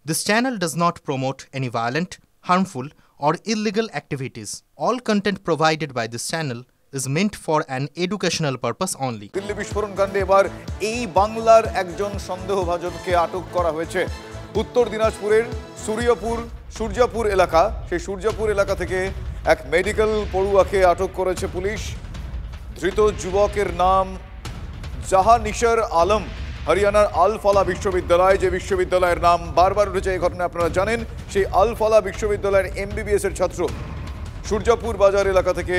This channel does not promote any violent, harmful, or illegal activities. All content provided by this channel is meant for an educational purpose only. Delhi বিস্ফোরণ কাণ্ডে এবার এই বাংলার একজন সন্দেহভাজনকে আটক করা হয়েছে। উত্তর দিনাজপুরের সূর্যাপুর এলাকা, সেই সূর্যাপুর এলাকা থেকে এক মেডিকেল পড়ুয়াকে আটক করেছে পুলিশ। ধৃত যুবকের নাম জাহানিশার আলম, হরিয়ানার আল-ফালা বিশ্ববিদ্যালয়, যে বিশ্ববিদ্যালয়ের নাম বারবার উঠেছে এই ঘটনা আপনারা জানেন, সেই আল-ফালা বিশ্ববিদ্যালয়ের MBBS এর ছাত্র। সূর্যাপুর বাজার এলাকা থেকে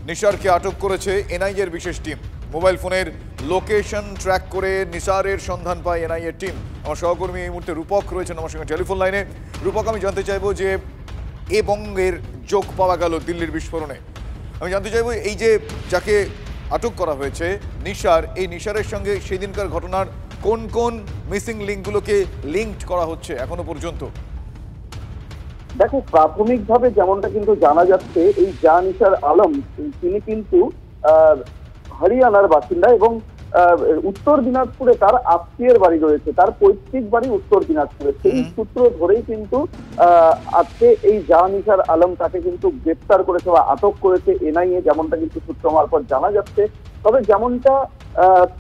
নিসারকে আটক করেছে NIA এর বিশেষ টিম। মোবাইল ফোনের লোকেশন ট্র্যাক করে নিসারের সন্ধান পায় NIA টিম। আমার সহকর্মী এই মুহূর্তে রূপক রয়েছেন আমার সঙ্গে টেলিফোন লাইনে। রূপক, আমি জানতে চাইবো যে এ বঙ্গের যোগ পাওয়া গেল দিল্লির বিস্ফোরণে। আমি জানতে চাইবো এই যে যাকে আটক করা হয়েছে নিসার, এই নিসারের সঙ্গে সেদিনকার ঘটনার কোন কোন মিসিং লিঙ্কগুলোকে লিঙ্কড করা হচ্ছে এখনো পর্যন্ত? দেখো, প্রাথমিকভাবে যেমনটা কিন্তু জানা যাচ্ছে, এই জাহানিশার আলম তিনি কিন্তু হরিয়ানার বাসিন্দা এবং উত্তর দিনাজপুরে তার আত্মীয়ের বাড়ি রয়েছে, তার পৈতৃক বাড়ি উত্তর দিনাজপুরে। সেই সূত্র ধরেই কিন্তু আজকে এই জাহানিশার আলম তাকে কিন্তু গ্রেপ্তার করেছে বা আটক করেছে NIA, যেমনটা কিন্তু সূত্র মারফত জানা যাচ্ছে। তবে যেমনটা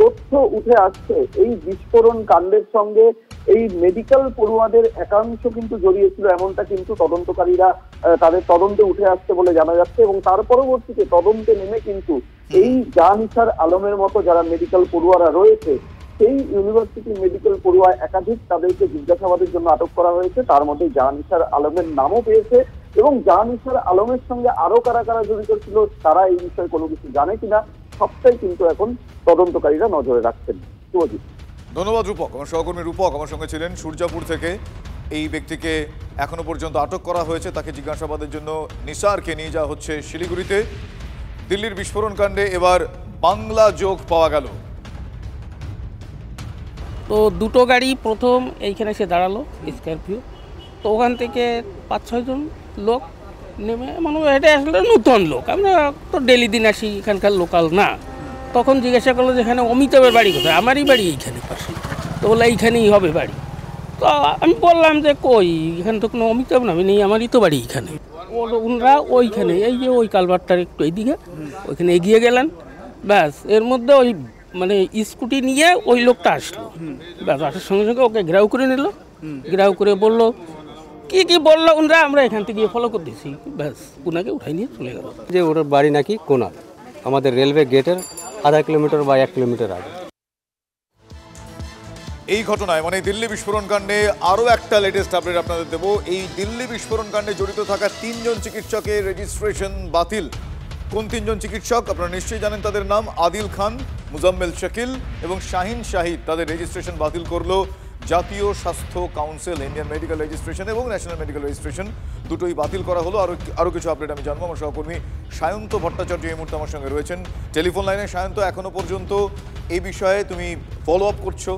তথ্য উঠে আসছে, এই বিস্ফোরণ কাণ্ডের সঙ্গে এই মেডিকেল পড়ুয়াদের একাংশ কিন্তু জড়িয়েছিল, এমনটা কিন্তু তদন্তকারীরা তাদের তদন্তে উঠে আসছে বলে জানা যাচ্ছে। এবং তার পরবর্তীতে তদন্তে নেমে কিন্তু এই জাহানিশার আলমের মতো যারা মেডিকেল পড়ুয়ারা রয়েছে, সেই ইউনিভার্সিটি মেডিকেল পড়ুয়া একাধিক, তাদেরকে জিজ্ঞাসাবাদের জন্য আটক করা হয়েছে। তার মধ্যে জাহানিশার আলমের নামও পেয়েছে এবং জাহানিশার আলমের সঙ্গে আরো কারা কারা জড়িত ছিল, তারা এই বিষয়ে কোনো কিছু জানে কিনা, সবটাই কিন্তু এখন তদন্তকারীরা নজরে রাখছেন। শুভজিৎ, ধন্যবাদ রূপক। আমার সহকর্মী রূপক আমার সঙ্গে ছিলেন। সূর্যাপুর থেকে এই ব্যক্তিকে এখনো পর্যন্ত আটক করা হয়েছে, তাকে জিজ্ঞাসাবাদের জন্য নিসারকে নিয়ে যাওয়া হচ্ছে শিলিগুড়িতে। দিল্লির বিস্ফোরণ কাণ্ডে এবার বাংলা যোগ পাওয়া গেল। তো দুটো গাড়ি প্রথম এইখানে এসে দাঁড়ালো, স্করপিও। তো ওখান থেকে 5-6 জন লোক নেমে, মানে এটা আসলে নতুন লোক, আমরা তো ডেলি দিন আসি, এখানকার লোকাল না। তখন জিজ্ঞাসা করলো যে এখানে অমিতাভের বাড়ি কোথায়? আমারই বাড়ি এইখানে পাশে। তো বললো এইখানেই হবে বাড়ি। তো আমি বললাম যে কই, এখানে তো কোনো অমিতাভ নামে নেই, আমারই তো বাড়ি এইখানে। ওনারা ওইখানে, এই যে ওই কালভারটার একটু এইদিকে, ওইখানে এগিয়ে গেলেন। ব্যাস, এর মধ্যে ওই মানে স্কুটি নিয়ে ওই লোকটা আসলো। ব্যাস, আসার সঙ্গে সঙ্গে ওকে ঘেরাও করে নিল। ঘেরাও করে বললো কি বললো ওনারা, আমরা এখান থেকে গিয়ে ফলো করতেছি। ব্যাস, ওনাকে উঠাই নিয়ে চলে গেল। যে ওর বাড়ি নাকি কোনার, আমাদের রেলওয়ে গেটের আধা কিলোমিটার বা 1 কিলোমিটার আগে। এই ঘটনায় মানে দিল্লি বিস্ফোরণ কাণ্ডে আরও একটা লেটেস্ট আপডেট আপনাদের দেবো। এই দিল্লি বিস্ফোরণ কাণ্ডে জড়িত থাকা 3 জন চিকিৎসকের রেজিস্ট্রেশন বাতিল। কোন 3 জন চিকিৎসক আপনারা নিশ্চয়ই জানেন, তাদের নাম আদিল খান, মুজাম্মেল শাকিল এবং শাহিন শাহিদ। তাদের রেজিস্ট্রেশন বাতিল করলো জাতীয় স্বাস্থ্য কাউন্সিল। ইন্ডিয়ান মেডিকেল রেজিস্ট্রেশন এবং ন্যাশনাল মেডিকেল রেজিস্ট্রেশন দুটোই বাতিল করা হলো। আরও কিছু আপডেট আমি জানবো। আমার সহকর্মী সায়ন্ত ভট্টাচার্য এই মুহূর্তে আমার সঙ্গে রয়েছেন টেলিফোন লাইনে। সায়ন্ত, এখনো পর্যন্ত এই বিষয়ে তুমি ফলো আপ করছো,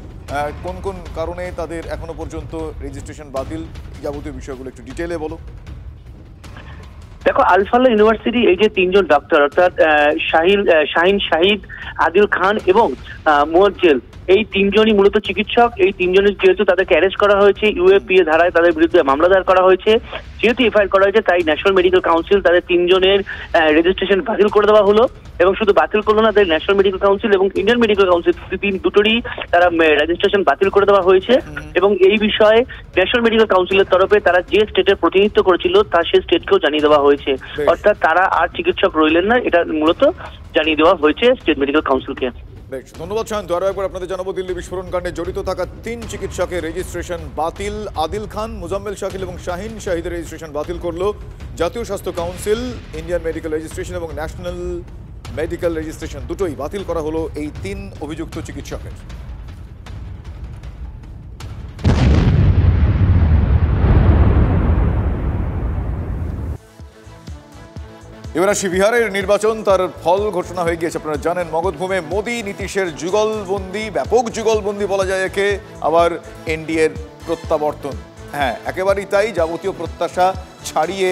কোন কোন কারণে তাদের এখনো পর্যন্ত রেজিস্ট্রেশন বাতিল, যাবতীয় বিষয়গুলো একটু ডিটেলে বলো। দেখো, আল-ফালা ইউনিভার্সিটি এই যে 3 জন ডক্টর, অর্থাৎ শাহিন শাহিদ, আদিল খান এবং মোয়াজ্জেল, এই 3 জনই মূলত চিকিৎসক। এই 3 জনের যেহেতু তাদেরকে অ্যারেস্ট করা হয়েছে, UAPA ধারায় তাদের বিরুদ্ধে মামলা দায়ের করা হয়েছে, যেহেতু FIR করা হয়েছে, তাই ন্যাশনাল মেডিকেল কাউন্সিল তাদের 3 জনের রেজিস্ট্রেশন বাতিল করে দেওয়া হলো। এবং শুধু বাতিল করলো না, তাদের ন্যাশনাল মেডিকেল কাউন্সিল এবং ইন্ডিয়ান মেডিকেল কাউন্সিল দুটোরই তারা রেজিস্ট্রেশন বাতিল করে দেওয়া হয়েছে। এবং এই বিষয়ে ন্যাশনাল মেডিকেল কাউন্সিলের তরফে তারা যে স্টেটের প্রতিনিধিত্ব করেছিল, তা সেই স্টেটকেও জানিয়ে দেওয়া হয়েছে। অর্থাৎ তারা আর চিকিৎসক রইলেন না, এটা মূলত জানিয়ে দেওয়া হয়েছে স্টেট মেডিকেল কাউন্সিলকে। ধন্যবাদ সায়ন্ত। আরও একবার আপনাদের জানাবো, দিল্লি বিস্ফোরণ কাণ্ডে জড়িত থাকা 3 চিকিৎসকের রেজিস্ট্রেশন বাতিল। আদিল খান, মুজাম্মেল শাকিল এবং শাহিন শাহিদের রেজিস্ট্রেশন বাতিল করলো জাতীয় স্বাস্থ্য কাউন্সিল। ইন্ডিয়ান মেডিকেল রেজিস্ট্রেশন এবং ন্যাশনাল মেডিকেল রেজিস্ট্রেশন দুটোই বাতিল করা হলো এই 3 অভিযুক্ত চিকিৎসকের। এবার আসি বিহারের নির্বাচন, তার ফল ঘোষণা হয়ে গিয়েছে। আপনারা জানেন, মগধভূমে মোদি নীতিশের যুগলবন্দি, ব্যাপক যুগলবন্দি বলা যায় একে, আবার NDAর প্রত্যাবর্তন। হ্যাঁ, একেবারেই তাই, যাবতীয় প্রত্যাশা ছাড়িয়ে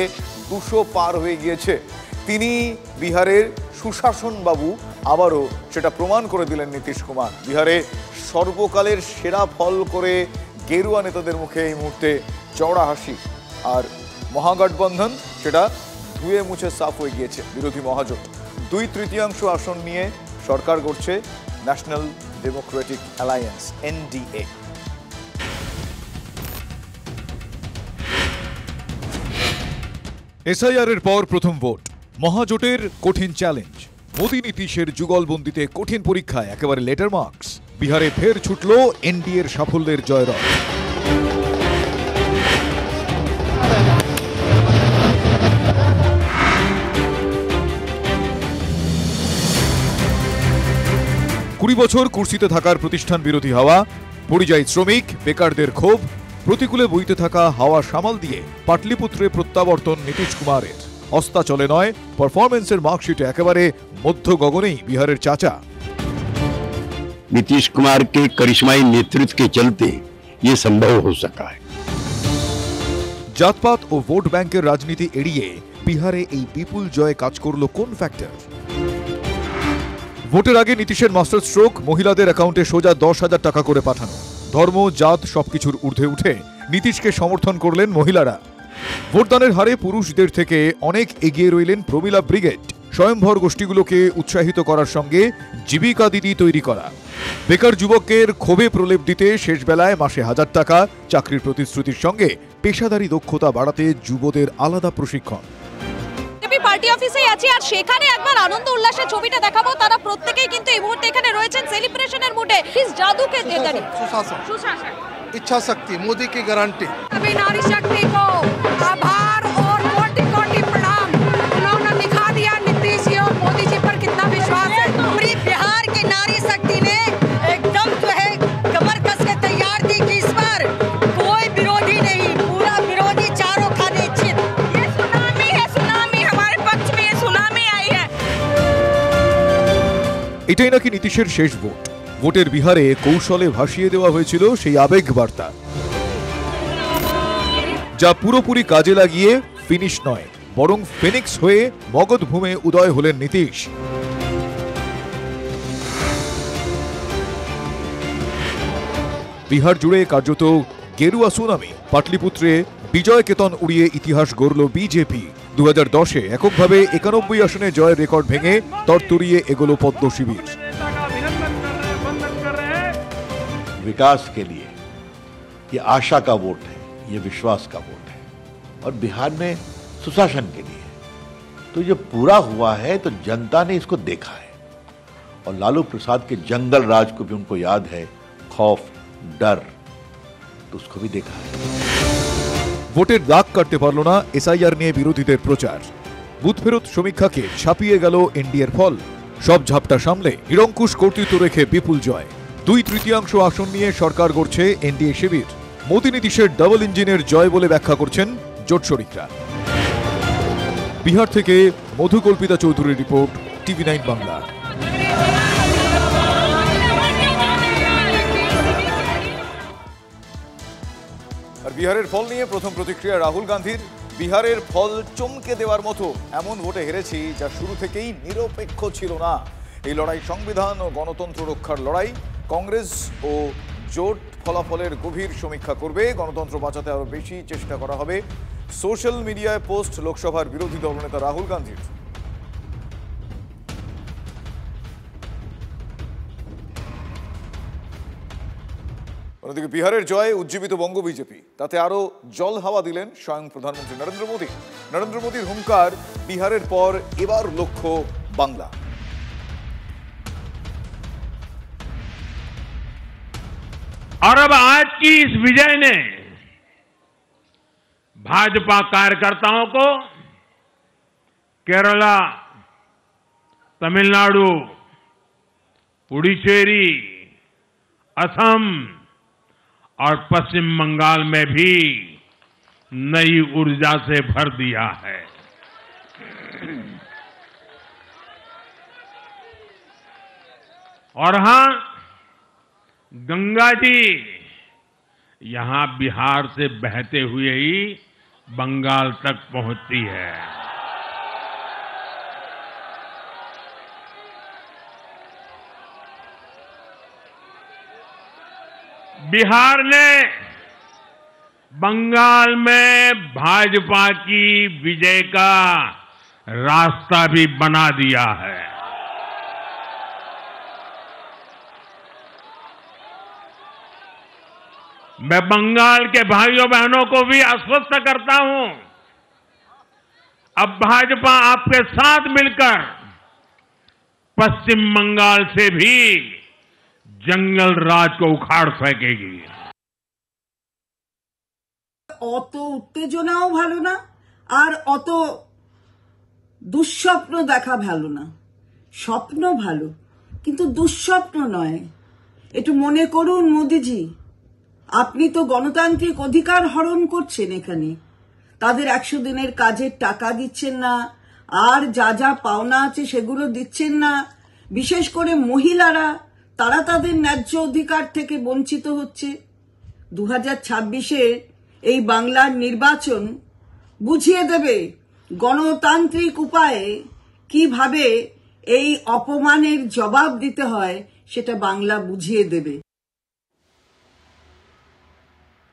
200 পার হয়ে গিয়েছে। তিনি বিহারের সুশাসন বাবু, আবারও সেটা প্রমাণ করে দিলেন নীতিশ কুমার। বিহারে সর্বকালের সেরা ফল করে গেরুয়া নেতাদের মুখে এই মুহূর্তে চওড়া হাসি। আর মহাগঠবন্ধন সেটা ধুয়ে মুছে সাফ হয়ে গিয়েছে। বিরোধী মহাজোট 2/3 আসন নিয়ে সরকার গড়ছে National Democratic Alliance NDA। SIR এর পর প্রথম ভোট, মহাজোটের কঠিন চ্যালেঞ্জ, মোদী নীতিশের যুগলবন্দিতে কঠিন পরীক্ষায় একেবারে লেটার মার্কস। বিহারে ফের ছুটল এনডিএর সাফল্যের জয়রথ। কুড়ি বছর কুর্সিতে থাকার প্রতিষ্ঠান বিরোধী হাওয়া, পরিযায়ী শ্রমিক, বেকারদের ক্ষোভ, প্রতিকূলে বইতে থাকা হাওয়া সামাল দিয়ে পাটলিপুত্রে প্রত্যাবর্তন নীতিশ কুমারের। অস্তাচলে নয়, পারফরমেন্সের মার্কশিটে একেবারে মধ্য গগনেই বিহারের চাচা। नीतीश कुमार के करिश्माई नेतृत्व के चलते ये संभव हो सका है। জাতপাত ও ভোট ব্যাংকের রাজনীতি এড়িয়ে বিহারে এই বিপুল জয় কাজ করল কোন ফ্যাক্টর? ভোটের আগে নীতিশের মাস্টার স্ট্রোক, মহিলাদের অ্যাকাউন্টে সোজা 10,000 টাকা করে পাঠানো। ধর্ম জাত সবকিছুর ঊর্ধ্বে উঠে নীতিশকে সমর্থন করলেন মহিলারা। ভোটদানের হারে পুরুষদের থেকে অনেক এগিয়ে রইলেন প্রমিলা ব্রিগেড। স্বয়ংভর গোষ্ঠীগুলোকে উৎসাহিত করার সঙ্গে জীবিকা দিদি তৈরি করা। বেকার যুবকের ক্ষোভে প্রলেপ দিতে শেষ বেলায় মাসে 1000 টাকা, চাকরির প্রতিশ্রুতির সঙ্গে পেশাদারি দক্ষতা বাড়াতে যুবদের আলাদা প্রশিক্ষণ। পার্টি অফিসে আছি আর সেখানে একবার আনন্দ উল্লাসের ছবিটা দেখাবো। তারা প্রত্যেকেই কিন্তু এই মুহূর্তে এখানে রয়েছেন সেলিব্রেশনের মুডে। इस जादू के देदारी सुशासन इच्छा शक्ति मोदी की गारंटी। सभी नारी शक्ति को आभार और कोटि-कोटि प्रणाम। उन्होंने दिखा दिया नीतीश जी और मोदी जी पर कितना विश्वास है। पूरी बिहार की नारी शक्ति ने एकदम जो है कमर कस के तैयार थी कि इस बार कोई विरोधी नहीं, पूरा विरोधी चारों खाने चित। ये सुनामी है, सुनामी हमारे पक्ष में ये सुनामी आई है। এটাই নাকি নীতিশের শেষ ভোট। ভোটের বিহারে কৌশলে ভাসিয়ে দেওয়া হয়েছিল সেই আবেগ বার্তা, যা পুরোপুরি কাজে লাগিয়ে ফিনিশ নয় বরং ফিনিক্স হয়ে মগধভূমে উদয় হলেন নীতিশ। বিহার জুড়ে কার্যত গেরুয়া সুনামি। পাটলিপুত্রে বিজয় কেতন উড়িয়ে ইতিহাস গড়ল বিজেপি। 2010-এ এককভাবে 91 আসনে জয়ের রেকর্ড ভেঙে তরতরিয়ে এগোলো পদ্ম শিবির। विकास के लिए ये आशा का वोट है, ये विश्वास का वोट है, और बिहार में सुशासन के लिए तो ये पूरा हुआ है। तो जनता ने इसको देखा है और लालू प्रसाद के जंगल राज को भी उनको याद है, खौफ डर, तो उसको भी देखा है। ভোটের দাগ কাটতে পারল না এসআইআর নিয়ে বিরোধীদের প্রচার। বুথ ফেরত সমীক্ষাকে ছাপিয়ে গেল এনডিএর ফল। সব ঝাপটা সামলে নিরঙ্কুশ কর্তৃত্ব রেখে বিপুল জয়। 2/3 আসন নিয়ে সরকার গড়ছে এনডিএ শিবির। মোদী নীতিশের ডাবল ইঞ্জিনের জয় বলে ব্যাখ্যা করছেন জোট শরিকরা। বিহার থেকে মধুকল্পিতা চৌধুরীর রিপোর্ট, TV9 বাংলা। আর বিহারের ফল নিয়ে প্রথম প্রতিক্রিয়া রাহুল গান্ধীর। বিহারের ফল চমকে দেওয়ার মতো এমন ভোটে হেরেছি যা শুরু থেকেই নিরপেক্ষ ছিল না। এই লড়াই সংবিধান ও গণতন্ত্র রক্ষার লড়াই। কংগ্রেস ও জোট ফলাফলের গভীর সমীক্ষা করবে। গণতন্ত্র বাঁচাতে আরো বেশি চেষ্টা করা হবে। সোশ্যাল মিডিয়ায় পোস্ট লোকসভার বিরোধী দলনেতা রাহুল গান্ধীর। অন্যদিকে বিহারের জয়ে উজ্জীবিত বঙ্গ বিজেপি, তাতে আরো জল হাওয়া দিলেন স্বয়ং প্রধানমন্ত্রী নরেন্দ্র মোদী। নরেন্দ্র মোদীর হুঙ্কার, বিহারের পর এবার লক্ষ্য বাংলা। और अब आज की इस विजय ने भाजपा कार्यकर्ताओं को केरला, तमिलनाडु, पुडुचेरी, असम और पश्चिम बंगाल में भी नई ऊर्जा से भर दिया है। और हां, गंगा जी यहां बिहार से बहते हुए ही बंगाल तक पहुंचती है। बिहार ने बंगाल में भाजपा की विजय का रास्ता भी बना दिया है। मैं बंगाल के भाइयों बहनों को भी आश्वस्त करता हूं, अब भाजपा आपके साथ मिलकर पश्चिम बंगाल से भी जंगल राज को उखाड़ फेंकेगी। অত উত্তেজনাও ভালো না, আর অত দুঃস্বপ্ন দেখা ভালো না। স্বপ্ন ভালো, কিন্তু দুঃস্বপ্ন নয়। একটু মনে করুন মোদিজি, আপনি তো গণতান্ত্রিক অধিকার হরণ করছেন এখানে। তাদের 100 দিনের কাজের টাকা দিচ্ছেন না, আর যা যা পাওনা আছে সেগুলো দিচ্ছেন না। বিশেষ করে মহিলারা, তারা তাদের ন্যায্য অধিকার থেকে বঞ্চিত হচ্ছে। 2026-এ এই বাংলার নির্বাচন বুঝিয়ে দেবে গণতান্ত্রিক উপায়ে কিভাবে এই অপমানের জবাব দিতে হয়, সেটা বাংলা বুঝিয়ে দেবে।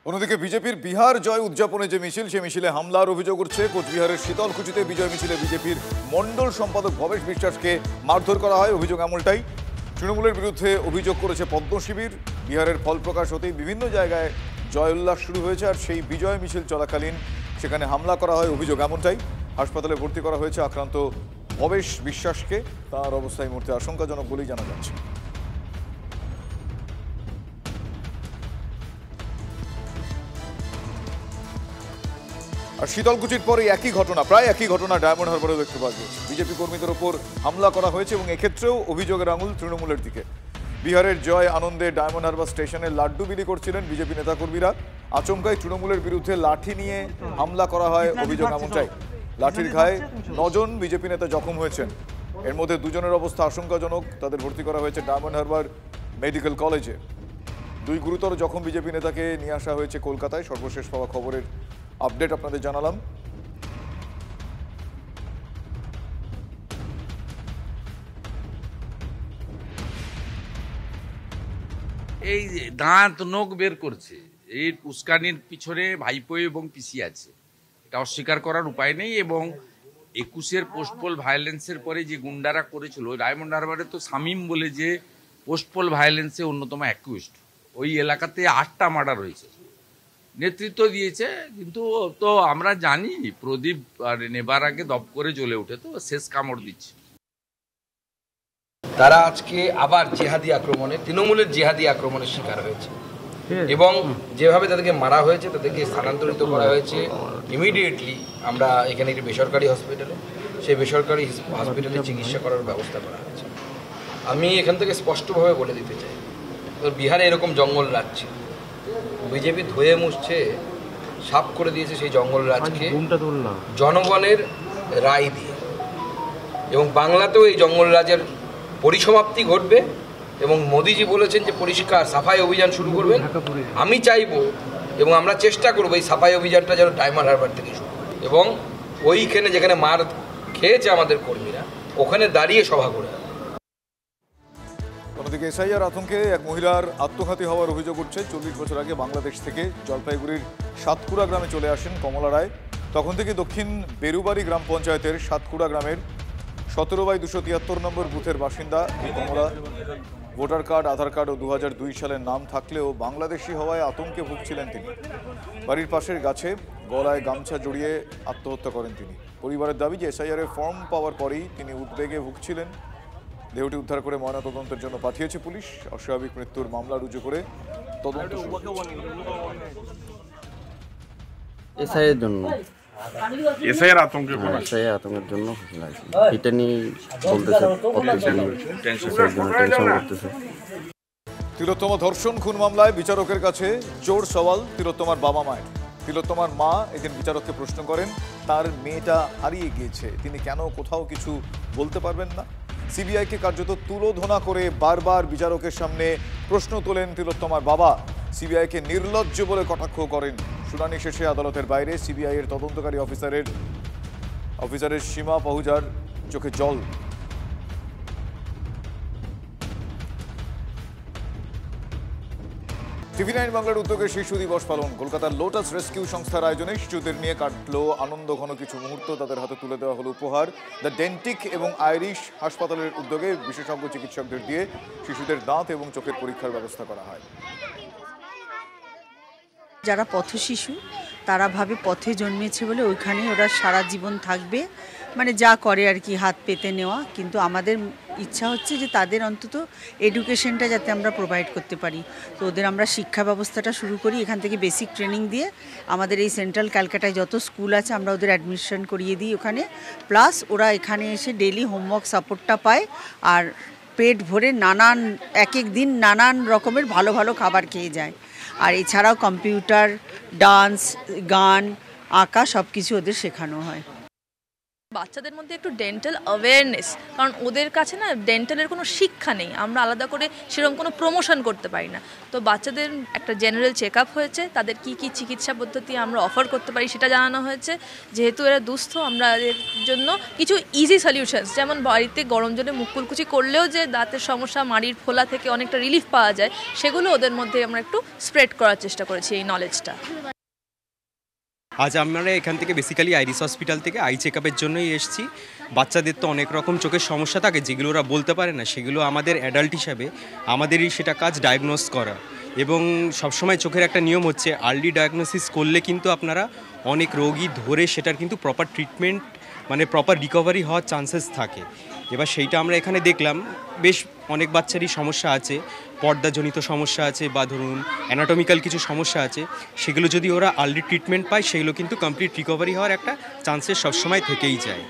অন্যদিকে বিজেপির বিহার জয় উদযাপনে যে মিছিল, সে মিছিলে হামলার অভিযোগ উঠছে। কোচবিহারের শীতলকুচিতে বিজয় মিছিলে বিজেপির মণ্ডল সম্পাদক ভবেশ বিশ্বাসকে মারধর করা হয়, অভিযোগ এমনটাই। তৃণমূলের বিরুদ্ধে অভিযোগ করেছে পদ্ম শিবির। বিহারের ফল প্রকাশ হতেই বিভিন্ন জায়গায় জয় উল্লাস শুরু হয়েছে, আর সেই বিজয় মিছিল চলাকালীন সেখানে হামলা করা হয়, অভিযোগ এমনটাই। হাসপাতালে ভর্তি করা হয়েছে আক্রান্ত ভবেশ বিশ্বাসকে। তার অবস্থা এই মুহূর্তে আশঙ্কাজনক বলেই জানা যাচ্ছে। আর শীতলকুচির পরে একই ঘটনা, প্রায় একই ঘটনা ডায়মন্ড হারবারেও দেখতে পাওয়া গেছে। বিজেপি কর্মীদের ওপর হামলা করা হয়েছে এবং এক্ষেত্রেও অভিযোগের আঙুল তৃণমূলের দিকে। বিহারের জয় আনন্দে ডায়মন্ড হারবার স্টেশনে লাড্ডু বিলি করছিলেন বিজেপি নেতাকর্মীরা। আচমকাই তৃণমূলের বিরুদ্ধে লাঠি নিয়ে হামলা করা হয়, অভিযোগ এমনটাই। লাঠির ঘায়ে 9 জন বিজেপি নেতা জখম হয়েছেন। এর মধ্যে 2 জনের অবস্থা আশঙ্কাজনক, তাদের ভর্তি করা হয়েছে ডায়মন্ড হারবার মেডিকেল কলেজে। 2 গুরুতর জখম বিজেপি নেতাকে নিয়ে আসা হয়েছে কলকাতায়। সর্বশেষ পাওয়া খবরের আপডেট আপনাদের জানালাম। এই দাঁত নখ বের করছে, এই উস্কানির পিছনে ভাইপো এবং পিসি আছে, এটা অস্বীকার করার উপায় নেই। এবং 21-এর পোস্টপোল ভায়োলেন্সের পরে যে গুন্ডারা করেছিল ডায়মন্ড হারবারে, তো শামীম বলে যে পোস্টপোল ভায়োলেন্সে অন্যতম অ্যাকিউজড, ওই এলাকাতে 8টা মার্ডার হয়েছে, নেতৃত্ব দিয়েছে। কিন্তু তো আমরা জানি প্রদীপ আর নেবার আগে দপ করে জ্বলে উঠে, তো শেষ কামড় দিচ্ছে। তারা আজকে আবার জিহাদি আক্রমণে, তৃণমূলের জিহাদি আক্রমণের শিকার হয়েছে এবং যেভাবে তাদেরকে মারা হয়েছে, তাদেরকে স্থানান্তরিত করা হয়েছে ইমিডিয়েটলি। আমরা এখানে একটি বেসরকারি হসপিটালে, সেই বেসরকারি হসপিটালে চিকিৎসা করার ব্যবস্থা করা হয়েছে। আমি এখান থেকে স্পষ্টভাবে বলে দিতে চাই, তো বিহারে এরকম জঙ্গল রাজ ছিল, বিজেপি ধুয়ে মুছছে, সাফ করে দিয়েছে সেই জঙ্গল রাজকে জনগণের রায় দিয়ে। এবং বাংলাতেও এই জঙ্গল রাজের পরিসমাপ্তি ঘটবে এবং মোদিজি বলেছেন যে পরিষ্কার সাফাই অভিযান শুরু করবেন। আমি চাইবো এবং আমরা চেষ্টা করবো এই সাফাই অভিযানটা যেন ডায়মন্ড হারবার থেকে শুরু হয় এবং ওইখানে যেখানে মার খেয়েছে আমাদের কর্মীরা, ওখানে দাঁড়িয়ে সভা করে। অন্যদিকে এসআইআর আতঙ্কে এক মহিলার আত্মঘাতী হওয়ার অভিযোগ উঠছে। 40 বছর আগে বাংলাদেশ থেকে জলপাইগুড়ির সাতকুড়া গ্রামে চলে আসেন কমলা রায়। তখন থেকে দক্ষিণ বেরুবাড়ি গ্রাম পঞ্চায়েতের সাতকুড়া গ্রামের 17/273 নম্বর বুথের বাসিন্দা এই কমলা। ভোটার কার্ড, আধার কার্ড ও 2002 সালের নাম থাকলেও বাংলাদেশি হওয়ায় আতঙ্কে ভুগছিলেন তিনি। বাড়ির পাশের গাছে গলায় গামছা জড়িয়ে আত্মহত্যা করেন তিনি। পরিবারের দাবি যে এসআইআরের ফর্ম পাওয়ার পরেই তিনি উদ্বেগে ভুগছিলেন। দেহটি উদ্ধার করে ময়নাতদন্তের জন্য পাঠিয়েছে পুলিশ। অস্বাভাবিক মৃত্যুর মামলা রুজু করে তদন্ত শুরু হয়েছে। এসআইয়ের জন্য এসআইআর আতঙ্কের জন্য এটা নিয়ে বলতেছে, করতেছে। তিলোত্তমা ধর্ষণ খুন মামলায় বিচারকের কাছে জোর সওয়াল তিলোত্তমার বাবা মায়ের। তিলোত্তমার মা এদিন বিচারককে প্রশ্ন করেন, তার মেয়েটা হারিয়ে গিয়েছে, তিনি কেন কোথাও কিছু বলতে পারবেন না? সিবিআইকে কার্যত তুলোধনা করে বারবার বিচারকের সামনে প্রশ্ন তোলেন তিলোত্তমার বাবা। সিবিআইকে নির্লজ্জ বলে কটাক্ষ করেন। শুনানি শেষে আদালতের বাইরে সিবিআই এর তদন্তকারী অফিসারের সীমা পাহুজার চোখে জল। TV9 বাংলার উদ্যোগে শিশু দিবস পালন। কলকাতার লোটাস রেস্কিউ সংস্থার আয়োজনে শিশুদের নিয়ে কাটলো আনন্দ ঘন কিছু মুহূর্ত। তাদের হাতে তুলে দেওয়া হলো উপহার। দ্য ডেন্টিক এবং আইরিশ হাসপাতালের উদ্যোগে বিশেষজ্ঞ চিকিৎসকদের দিয়ে শিশুদের দাঁত এবং চোখের পরীক্ষার ব্যবস্থা করা হয়। যারা পথশিশু তারা ভাবে পথে জন্মেছে বলে ওইখানে ওরা সারা জীবন থাকবে, মানে যা করে আর কি, হাত পেতে নেওয়া। কিন্তু আমাদের ইচ্ছা হচ্ছে যে তাদের অন্তত এডুকেশনটা যাতে আমরা প্রোভাইড করতে পারি। তো ওদের আমরা শিক্ষা ব্যবস্থাটা শুরু করি এখান থেকে, বেসিক ট্রেনিং দিয়ে। আমাদের এই সেন্ট্রাল ক্যালকাটায় যত স্কুল আছে আমরা ওদের অ্যাডমিশন করিয়ে দিই ওখানে, প্লাস ওরা এখানে এসে ডেলি হোমওয়ার্ক সাপোর্টটা পায় আর পেট ভরে নানান এক এক দিন নানান রকমের ভালো ভালো খাবার খেয়ে যায়। আর এছাড়াও কম্পিউটার, ডান্স, গান, আঁকা সব কিছু ওদের শেখানো হয়। বাচ্চাদের মধ্যে একটু ডেন্টাল অ্যাওয়ারনেস, কারণ ওদের কাছে না ডেন্টালের কোনো শিক্ষা নেই, আমরা আলাদা করে সেরকম কোনো প্রমোশন করতে পারি না। তো বাচ্চাদের একটা জেনারেল চেক আপ হয়েছে, তাদের কি কি চিকিৎসা পদ্ধতি আমরা অফার করতে পারি সেটা জানানো হয়েছে। যেহেতু এরা দুস্থ, আমরা এদের জন্য কিছু ইজি সলিউশনস, যেমন বাড়িতে গরম জলে মুখ কুলকুচি করলেও যে দাঁতের সমস্যা, মাড়ির ফোলা থেকে অনেকটা রিলিফ পাওয়া যায়, সেগুলো ওদের মধ্যে আমরা একটু স্প্রেড করার চেষ্টা করেছি এই নলেজটা। আজ আমরা এখান থেকে বেসিক্যালি আইরিস হসপিটাল থেকে আই চেক আপের জন্যই এসেছি। বাচ্চাদের তো অনেক রকম চোখের সমস্যা থাকে যেগুলো ওরা বলতে পারে না, সেগুলো আমাদের অ্যাডাল্ট হিসাবে আমাদেরই সেটা কাজ ডায়াগনোস করা। এবং সবসময় চোখের একটা নিয়ম হচ্ছে আর্লি ডায়াগনোসিস করলে কিন্তু আপনারা অনেক রোগী ধরে সেটার কিন্তু প্রপার ট্রিটমেন্ট, মানে প্রপার রিকভারি হওয়ার চান্সেস থাকে। এবার সেইটা আমরা এখানে দেখলাম, বেশ অনেক বাচ্চারই সমস্যা আছে, পর্দাজনিত সমস্যা আছে বা ধরুন অ্যানাটমিক্যাল কিছু সমস্যা আছে, সেগুলো যদি ওরা আর্লি ট্রিটমেন্ট পায় সেগুলো কিন্তু কমপ্লিট রিকভারি হওয়ার একটা চান্সেস সবসময় থেকেই যায়।